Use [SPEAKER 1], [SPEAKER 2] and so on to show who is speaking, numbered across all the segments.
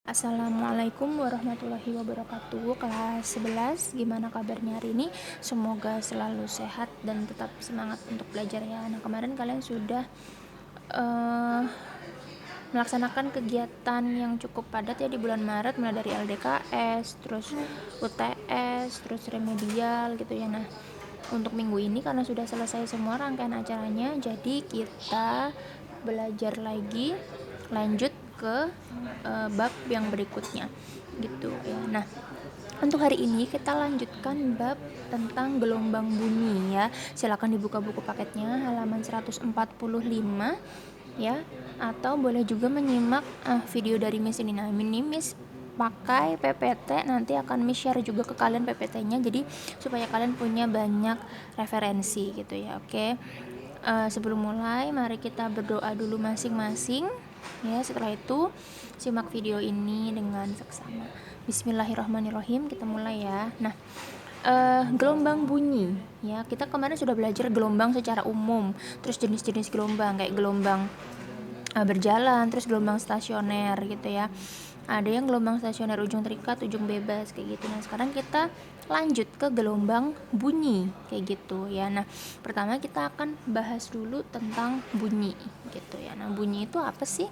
[SPEAKER 1] Assalamualaikum warahmatullahi wabarakatuh. Kelas 11, gimana kabarnya hari ini? Semoga selalu sehat dan tetap semangat untuk belajar ya. Nah, kemarin kalian sudah melaksanakan kegiatan yang cukup padat ya di bulan Maret, mulai dari LDKS, terus UTS, terus remedial gitu ya. Nah, untuk minggu ini karena sudah selesai semua rangkaian acaranya, jadi kita belajar lagi, lanjut ke bab yang berikutnya gitu ya. Nah, untuk hari ini kita lanjutkan bab tentang gelombang bunyi ya. Silakan dibuka buku paketnya halaman 145 ya, atau boleh juga menyimak video dari Miss ini. Nah, ini Miss pakai PPT, nanti akan Miss share juga ke kalian PPT-nya, jadi supaya kalian punya banyak referensi gitu ya. Oke. Sebelum mulai, mari kita berdoa dulu masing-masing ya. Setelah itu simak video ini dengan seksama. Bismillahirrahmanirrahim, kita mulai ya. Nah, gelombang bunyi ya, kita kemarin sudah belajar gelombang secara umum, terus jenis-jenis gelombang kayak gelombang berjalan, terus gelombang stasioner gitu ya. Ada yang gelombang stasioner ujung terikat, ujung bebas kayak gitu. Nah, sekarang kita lanjut ke gelombang bunyi kayak gitu ya. Nah, pertama kita akan bahas dulu tentang bunyi gitu ya. Nah, bunyi itu apa sih?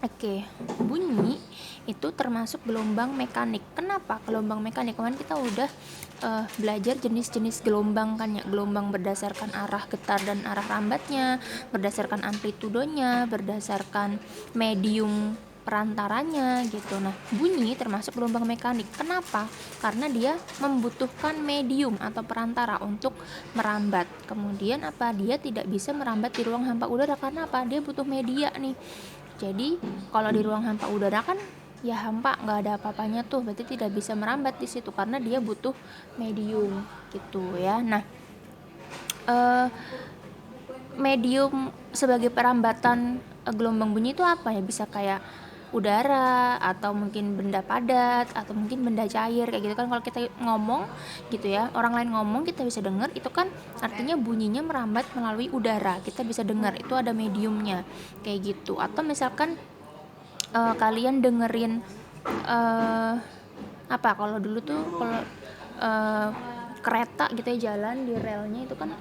[SPEAKER 1] Oke, bunyi itu termasuk gelombang mekanik. Kenapa gelombang mekanik? Kemarin kita udah belajar jenis-jenis gelombang kan ya. Gelombang berdasarkan arah getar dan arah rambatnya, berdasarkan amplitudonya, berdasarkan medium perantaranya gitu. Nah, bunyi termasuk gelombang mekanik. Kenapa? Karena dia membutuhkan medium atau perantara untuk merambat. Kemudian apa? Dia tidak bisa merambat di ruang hampa udara karena apa? Dia butuh media nih. Jadi kalau di ruang hampa udara kan ya hampa, nggak ada apa-apanya tuh, berarti tidak bisa merambat di situ karena dia butuh medium gitu ya. Nah, medium sebagai perambatan gelombang bunyi itu apa ya? Bisa kayak udara atau mungkin benda padat atau mungkin benda cair kayak gitu kan. Kalau kita ngomong gitu ya, orang lain ngomong kita bisa dengar, itu kan artinya bunyinya merambat melalui udara, kita bisa dengar, itu ada mediumnya kayak gitu. Atau misalkan kalian dengerin apa, kalau dulu tuh kalau kereta gitu ya jalan di relnya itu kan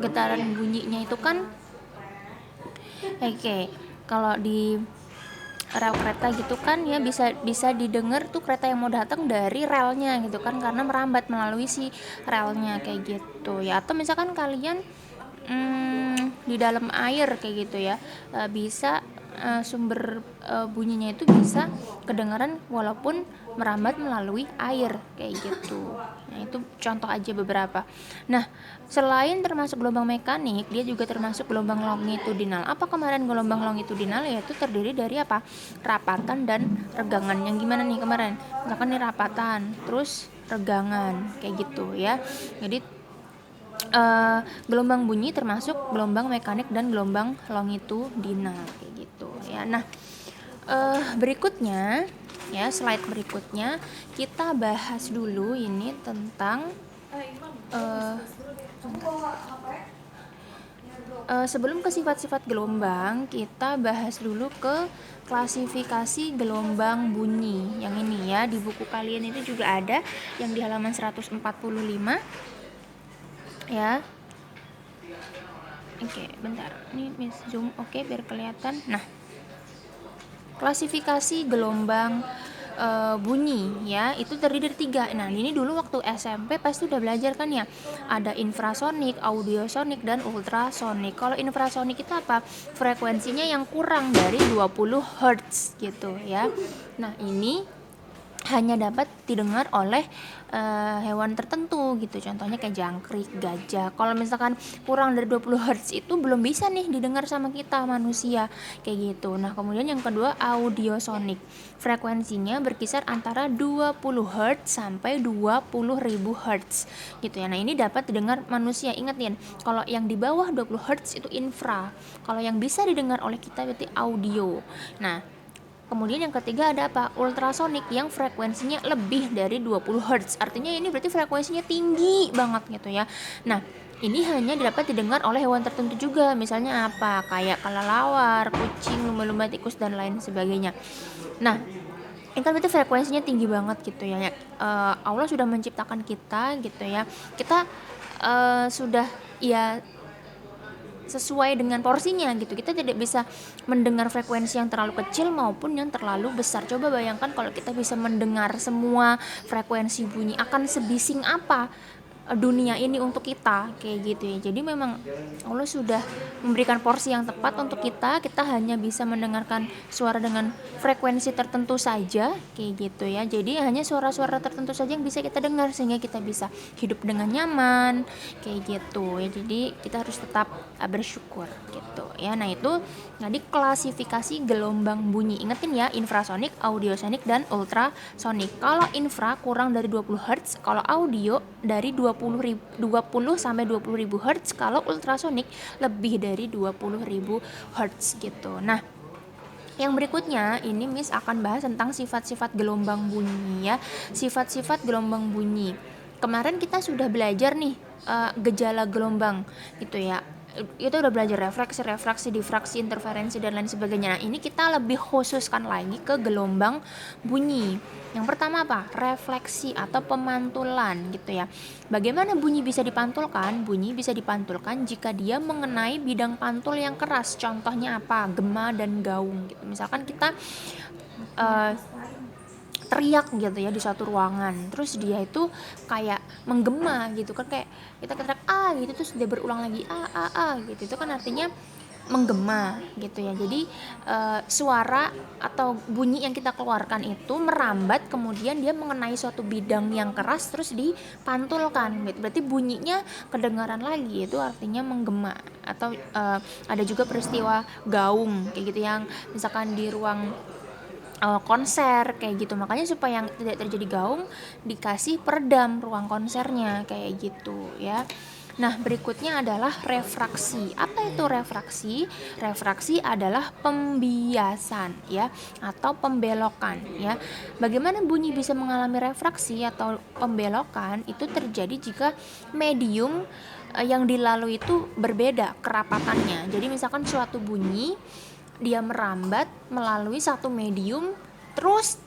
[SPEAKER 1] getaran bunyinya itu kan kalau di rel kereta gitu kan ya bisa didengar tuh kereta yang mau datang dari relnya gitu kan, karena merambat melalui si relnya kayak gitu ya. Atau misalkan kalian di dalam air kayak gitu ya, bisa sumber bunyinya itu bisa kedengaran walaupun merambat melalui air kayak gitu. Nah, itu contoh aja beberapa. Nah, selain termasuk gelombang mekanik, dia juga termasuk gelombang longitudinal. Apa kemarin gelombang longitudinal? Yaitu terdiri dari apa? Rapatan dan regangan. Yang gimana nih kemarin? Misalkan nih rapatan, terus regangan kayak gitu ya. Jadi gelombang bunyi termasuk gelombang mekanik dan gelombang longitudinal kayak gitu ya. Nah, berikutnya ya, slide berikutnya kita bahas dulu ini tentang sebelum ke sifat-sifat gelombang, kita bahas dulu ke klasifikasi gelombang bunyi. Yang ini ya, di buku kalian itu juga ada yang di halaman 145 ya. Oke, bentar. Ini Miss zoom biar kelihatan. Nah, klasifikasi gelombang bunyi ya, itu terdiri dari 3. Nah, ini dulu waktu SMP pasti udah belajar kan ya. Ada infrasonik, audiosonik, dan ultrasonik. Kalau infrasonik itu apa? Frekuensinya yang kurang dari 20 Hz gitu ya. Nah, ini hanya dapat didengar oleh hewan tertentu gitu, contohnya kayak jangkrik, gajah. Kalau misalkan kurang dari 20 Hz itu belum bisa nih didengar sama kita manusia kayak gitu. Nah, kemudian yang kedua audiosonik, frekuensinya berkisar antara 20 Hz sampai 20.000 Hz gitu ya. Nah, ini dapat didengar manusia. Ingatin, kalau yang di bawah 20 Hz itu infra, kalau yang bisa didengar oleh kita berarti audio. Nah, kemudian yang ketiga ada apa? Ultrasonik, yang frekuensinya lebih dari 20 Hz. Artinya ini berarti frekuensinya tinggi banget gitu ya. Nah, Ini hanya dapat didengar oleh hewan tertentu juga, misalnya apa? Kayak kelelawar, kucing, lumba-lumba, tikus dan lain sebagainya. Nah, ini kan berarti frekuensinya tinggi banget gitu ya. Allah sudah menciptakan kita gitu ya. Kita sudah ya sesuai dengan porsinya gitu. Kita tidak bisa mendengar frekuensi yang terlalu kecil maupun yang terlalu besar. Coba bayangkan kalau kita bisa mendengar semua frekuensi bunyi, akan sebising apa dunia ini untuk kita, kayak gitu ya. Jadi memang Allah sudah memberikan porsi yang tepat untuk kita. Kita hanya bisa mendengarkan suara dengan frekuensi tertentu saja, kayak gitu ya. Jadi hanya suara-suara tertentu saja yang bisa kita dengar sehingga kita bisa hidup dengan nyaman, kayak gitu ya. Jadi kita harus tetap bersyukur gitu ya. Nah, itu jadi klasifikasi gelombang bunyi. Ingetin ya, infrasonik, audiosonik dan ultrasonik. Kalau infra kurang dari 20 Hz, kalau audio dari 20 sampai 20.000 Hz, kalau ultrasonik lebih dari 20.000 Hz gitu. Nah, yang berikutnya ini Miss akan bahas tentang sifat-sifat gelombang bunyi ya. Sifat-sifat gelombang bunyi. Kemarin kita sudah belajar nih gejala gelombang gitu ya. Kita udah belajar refleksi, difraksi, interferensi dan lain sebagainya. Nah, ini kita lebih khususkan lagi ke gelombang bunyi. Yang pertama apa? Refleksi atau pemantulan gitu ya. Bagaimana bunyi bisa dipantulkan? Bunyi bisa dipantulkan jika dia mengenai bidang pantul yang keras. Contohnya apa? Gema dan gaung gitu. Misalkan kita teriak gitu ya di suatu ruangan, terus dia itu kayak menggema gitu kan, kayak kita teriak gitu, terus dia berulang lagi gitu, itu kan artinya menggema gitu ya. Jadi suara atau bunyi yang kita keluarkan itu merambat, kemudian dia mengenai suatu bidang yang keras terus dipantulkan gitu. Berarti bunyinya kedengaran lagi, itu artinya menggema. Atau ada juga peristiwa gaung kayak gitu, yang misalkan di ruang konser kayak gitu. Makanya supaya yang tidak terjadi gaung, dikasih peredam ruang konsernya kayak gitu ya. Nah, berikutnya adalah refraksi. Apa itu refraksi? Refraksi adalah pembiasan ya, atau pembelokan ya. Bagaimana bunyi bisa mengalami refraksi atau pembelokan? Itu terjadi jika medium yang dilalui itu berbeda kerapatannya. Jadi misalkan suatu bunyi dia merambat melalui satu medium, terus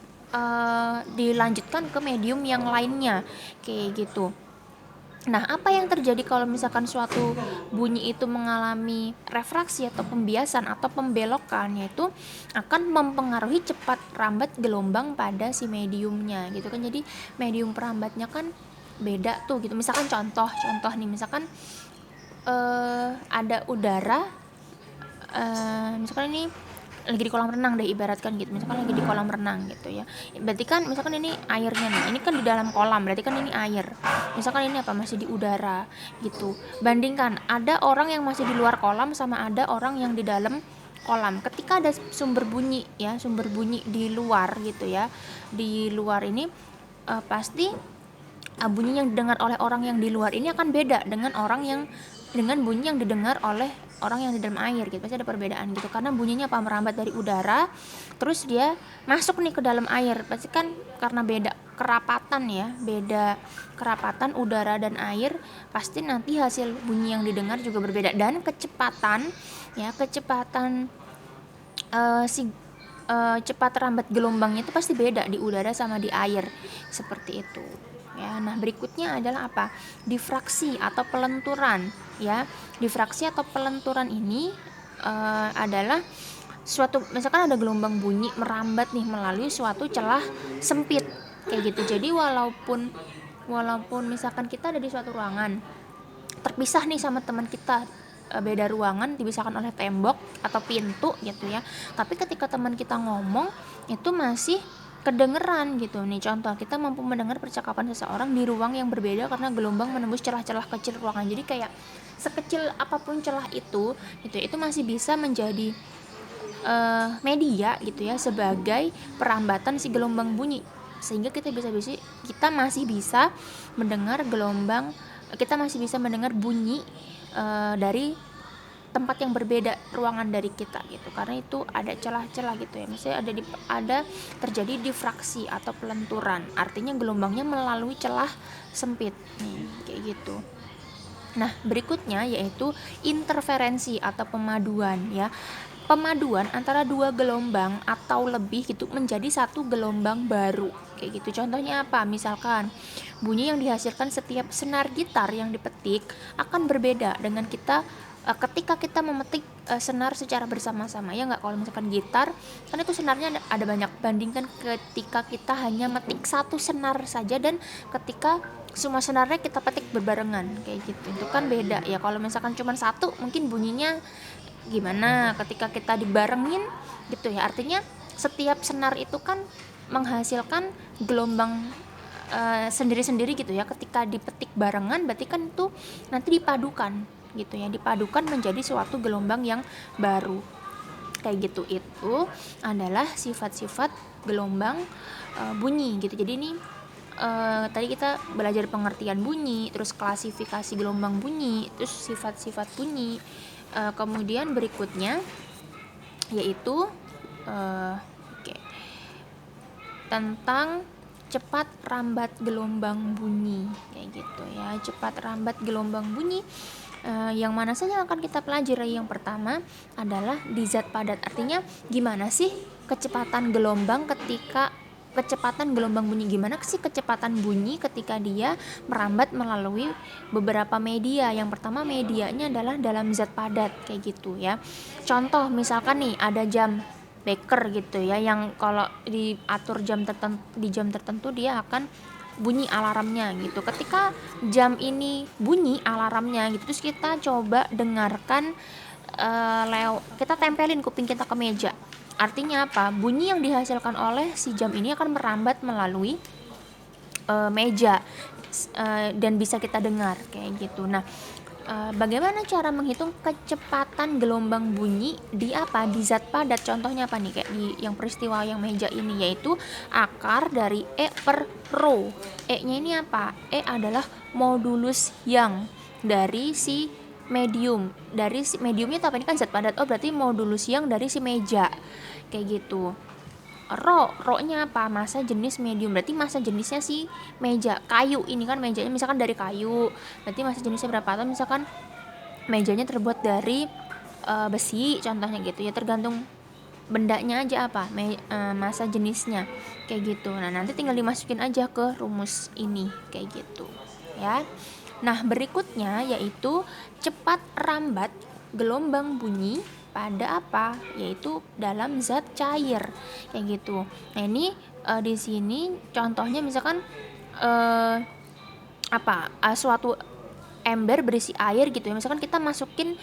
[SPEAKER 1] dilanjutkan ke medium yang lainnya kayak gitu. Nah, apa yang terjadi kalau misalkan suatu bunyi itu mengalami refraksi atau pembiasan atau pembelokan, yaitu akan mempengaruhi cepat rambat gelombang pada si mediumnya gitu kan. Jadi medium perambatnya kan beda tuh gitu. Misalkan contoh nih, misalkan ada udara, misalkan ini lagi di kolam renang deh, ibaratkan gitu. Misalkan lagi di kolam renang gitu ya. Berarti kan misalkan ini airnya nih, ini kan di dalam kolam, berarti kan ini air. Misalkan ini apa, masih di udara gitu. Bandingkan ada orang yang masih di luar kolam sama ada orang yang di dalam kolam. Ketika ada sumber bunyi ya, sumber bunyi di luar gitu ya. Di luar ini pasti bunyi yang didengar oleh orang yang di luar ini akan beda dengan bunyi yang didengar oleh orang yang di dalam air gitu. Pasti ada perbedaan gitu, karena bunyinya apa, merambat dari udara terus dia masuk nih ke dalam air. Pasti kan karena beda kerapatan ya, beda kerapatan udara dan air, pasti nanti hasil bunyi yang didengar juga berbeda. Dan kecepatan cepat rambat gelombangnya itu pasti beda di udara sama di air, seperti itu ya. Nah, berikutnya adalah apa? Difraksi atau pelenturan ya. Difraksi atau pelenturan ini adalah suatu, misalkan ada gelombang bunyi merambat nih melalui suatu celah sempit kayak gitu. Jadi walaupun misalkan kita ada di suatu ruangan, terpisah nih sama teman kita, beda ruangan, dipisahkan oleh tembok atau pintu gitu ya, tapi ketika teman kita ngomong itu masih kedengeran gitu nih. Contoh, kita mampu mendengar percakapan seseorang di ruang yang berbeda karena gelombang menembus celah-celah kecil ruangan. Jadi kayak sekecil apapun celah itu gitu, itu masih bisa menjadi media gitu ya, sebagai perambatan si gelombang bunyi, sehingga kita masih bisa mendengar gelombang, kita masih bisa mendengar bunyi dari tempat yang berbeda ruangan dari kita gitu, karena itu ada celah-celah gitu ya. Misalnya ada terjadi difraksi atau pelenturan, artinya gelombangnya melalui celah sempit nih kayak gitu. Nah, berikutnya yaitu interferensi atau pemaduan ya. Pemaduan antara dua gelombang atau lebih gitu menjadi satu gelombang baru. Kayak gitu. Contohnya apa? Misalkan bunyi yang dihasilkan setiap senar gitar yang dipetik akan berbeda dengan ketika kita memetik senar secara bersama-sama, ya nggak? Kalau misalkan gitar kan itu senarnya ada banyak, bandingkan ketika kita hanya metik satu senar saja dan ketika semua senarnya kita petik berbarengan kayak gitu, itu kan beda ya. Kalau misalkan cuma satu mungkin bunyinya gimana, ketika kita dibarengin gitu ya, artinya setiap senar itu kan menghasilkan gelombang sendiri-sendiri gitu ya. Ketika dipetik barengan berarti kan itu nanti dipadukan gitu ya, dipadukan menjadi suatu gelombang yang baru kayak gitu. Itu adalah sifat-sifat gelombang bunyi gitu. Jadi ini tadi kita belajar pengertian bunyi, terus klasifikasi gelombang bunyi, terus sifat-sifat bunyi. Kemudian berikutnya yaitu tentang cepat rambat gelombang bunyi kayak gitu ya. Cepat rambat gelombang bunyi yang mana saja akan kita pelajari. Yang pertama adalah di zat padat. Artinya gimana sih kecepatan gelombang bunyi, gimana sih kecepatan bunyi ketika dia merambat melalui beberapa media. Yang pertama medianya adalah dalam zat padat kayak gitu ya. Contoh misalkan nih ada jam beker gitu ya, yang kalau diatur di jam tertentu dia akan bunyi alarmnya gitu. Ketika jam ini bunyi alarmnya gitu, terus kita coba dengarkan kita tempelin kuping kita ke meja. Artinya apa? Bunyi yang dihasilkan oleh si jam ini akan merambat melalui meja dan bisa kita dengar kayak gitu. Nah, bagaimana cara menghitung kecepatan gelombang bunyi di zat padat? Contohnya apa nih, kayak di yang peristiwa yang meja ini, yaitu akar dari E per rho. E nya ini apa? E adalah modulus Young dari si medium. Dari si mediumnya apa, ini kan zat padat, berarti modulus Young dari si meja kayak gitu. Rho nya apa? Massa jenis medium, berarti massa jenisnya si meja. Kayu ini kan mejanya misalkan dari kayu, berarti massa jenisnya berapa? Atau misalkan mejanya terbuat dari besi contohnya gitu ya, tergantung bendanya aja apa massa jenisnya kayak gitu. Nah, nanti tinggal dimasukin aja ke rumus ini kayak gitu ya. Nah, berikutnya yaitu cepat rambat gelombang bunyi pada apa? Yaitu dalam zat cair kayak gitu. Nah, ini di sini contohnya misalkan suatu ember berisi air gitu ya. Misalkan kita masukin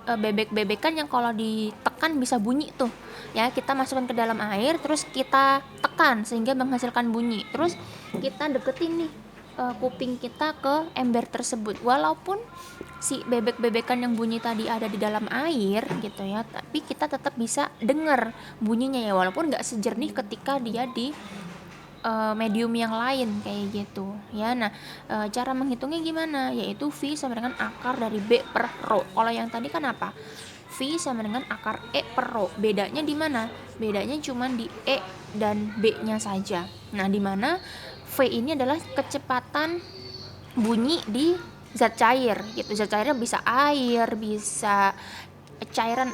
[SPEAKER 1] bebek-bebekan yang kalau ditekan bisa bunyi tuh ya, kita masukkan ke dalam air terus kita tekan sehingga menghasilkan bunyi. Terus kita deketin nih kuping kita ke ember tersebut, walaupun si bebek-bebekan yang bunyi tadi ada di dalam air gitu ya, tapi kita tetap bisa dengar bunyinya ya, walaupun nggak sejernih ketika dia di medium yang lain kayak gitu ya. Nah, cara menghitungnya gimana? Yaitu V sama dengan akar dari B per rho. Kalau yang tadi kan apa? V sama dengan akar E per rho. Bedanya di mana? Bedanya cuma di E dan B-nya saja. Nah, di mana V ini adalah kecepatan bunyi di zat cair gitu. Zat cairnya bisa air, bisa cairan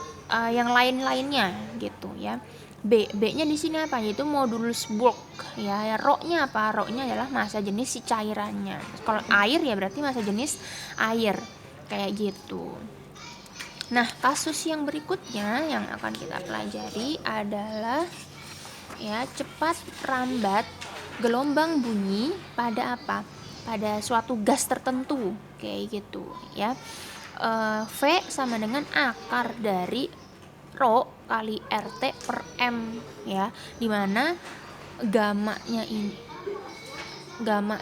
[SPEAKER 1] yang lain-lainnya gitu ya. B-nya di sini apa? Yaitu modulus bulk ya. Rho-nya apa? Rho-nya adalah massa jenis si cairannya. Kalau air ya berarti massa jenis air kayak gitu. Nah, kasus yang berikutnya yang akan kita pelajari adalah ya cepat rambat gelombang bunyi pada apa? Pada suatu gas tertentu kayak gitu ya. V sama dengan akar dari rho kali RT per M ya, dimana gamanya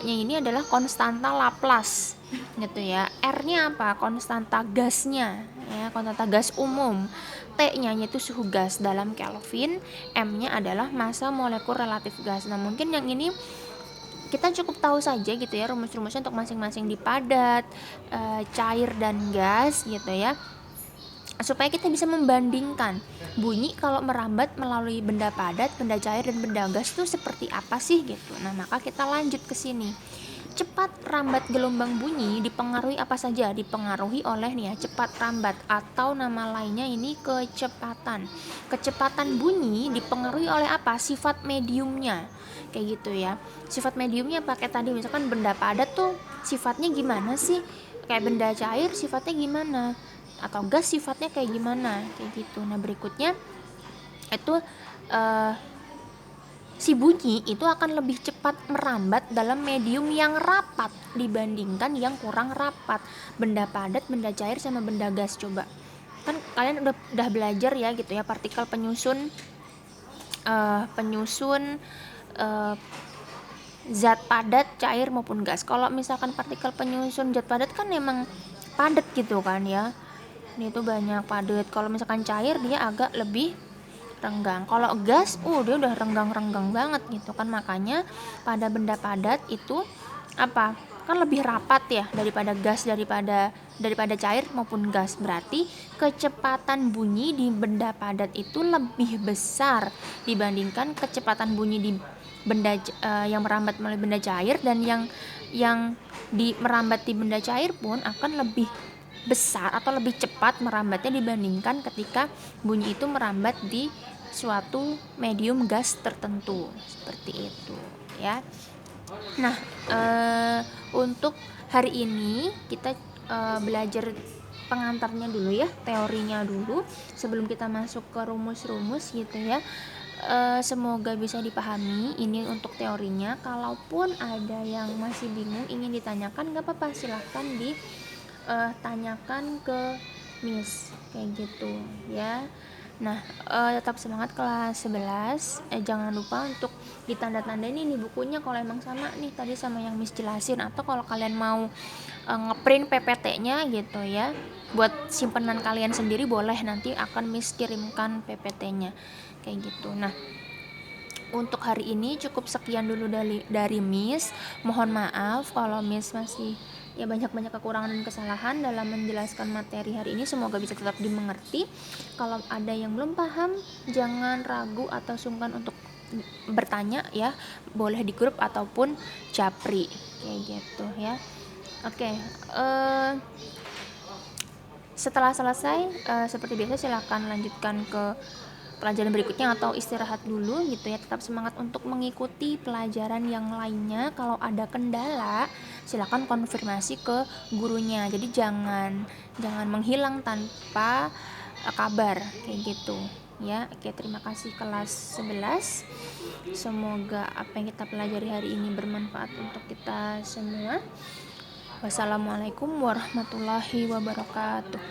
[SPEAKER 1] ini adalah konstanta Laplace gitu ya. R-nya apa? Konstanta gasnya ya, konstanta gas umum. T-nya yaitu suhu gas dalam Kelvin, M-nya adalah massa molekul relatif gas. Nah, mungkin yang ini kita cukup tahu saja gitu ya rumus-rumusnya untuk masing-masing di padat, cair dan gas gitu ya, supaya kita bisa membandingkan bunyi kalau merambat melalui benda padat, benda cair dan benda gas itu seperti apa sih gitu. Nah, maka kita lanjut ke sini. cepat rambat gelombang bunyi dipengaruhi apa saja? Dipengaruhi oleh nih ya, cepat rambat atau nama lainnya ini kecepatan. Kecepatan bunyi dipengaruhi oleh apa? Sifat mediumnya. Kayak gitu ya. Sifat mediumnya pakai tadi misalkan benda padat tuh sifatnya gimana sih? Kayak benda cair sifatnya gimana? Atau gas sifatnya kayak gimana? Kayak gitu. Nah, berikutnya itu si bunyi itu akan lebih cepat merambat dalam medium yang rapat dibandingkan yang kurang rapat. Benda padat, benda cair sama benda gas, coba kan kalian udah belajar ya gitu ya, partikel penyusun zat padat, cair maupun gas. Kalau misalkan partikel penyusun zat padat kan memang padat gitu kan ya, ini tuh banyak padat. Kalau misalkan cair dia agak lebih renggang. Kalau gas dia udah renggang banget gitu kan. Makanya pada benda padat itu apa, kan lebih rapat ya daripada gas, daripada cair maupun gas. Berarti kecepatan bunyi di benda padat itu lebih besar dibandingkan kecepatan bunyi di benda yang merambat melalui benda cair. Dan yang merambat di benda cair pun akan lebih besar atau lebih cepat merambatnya dibandingkan ketika bunyi itu merambat di suatu medium gas tertentu, seperti itu ya. Nah, untuk hari ini kita belajar pengantarnya dulu ya, teorinya dulu sebelum kita masuk ke rumus-rumus gitu ya. Semoga bisa dipahami. Ini untuk teorinya. Kalaupun ada yang masih bingung ingin ditanyakan, gak apa-apa, silahkan tanyakan ke Miss kayak gitu ya. Nah, tetap semangat kelas 11. Jangan lupa untuk ditanda-tandain nih bukunya kalau emang sama nih tadi sama yang Miss jelasin, atau kalau kalian mau ngeprint PPT-nya gitu ya buat simpenan kalian sendiri boleh, nanti akan Miss kirimkan PPT-nya kayak gitu. Nah, untuk hari ini cukup sekian dulu dari Miss. Mohon maaf kalau Miss masih ya banyak kekurangan dan kesalahan dalam menjelaskan materi hari ini. Semoga bisa tetap dimengerti. Kalau ada yang belum paham, jangan ragu atau sungkan untuk bertanya ya, boleh di grup ataupun japri kayak gitu ya. Oke, setelah selesai seperti biasa silakan lanjutkan ke pelajaran berikutnya atau istirahat dulu gitu ya. Tetap semangat untuk mengikuti pelajaran yang lainnya. Kalau ada kendala silakan konfirmasi ke gurunya. Jadi jangan menghilang tanpa kabar kayak gitu ya. Oke, terima kasih kelas 11. Semoga apa yang kita pelajari hari ini bermanfaat untuk kita semua. Wassalamualaikum warahmatullahi wabarakatuh.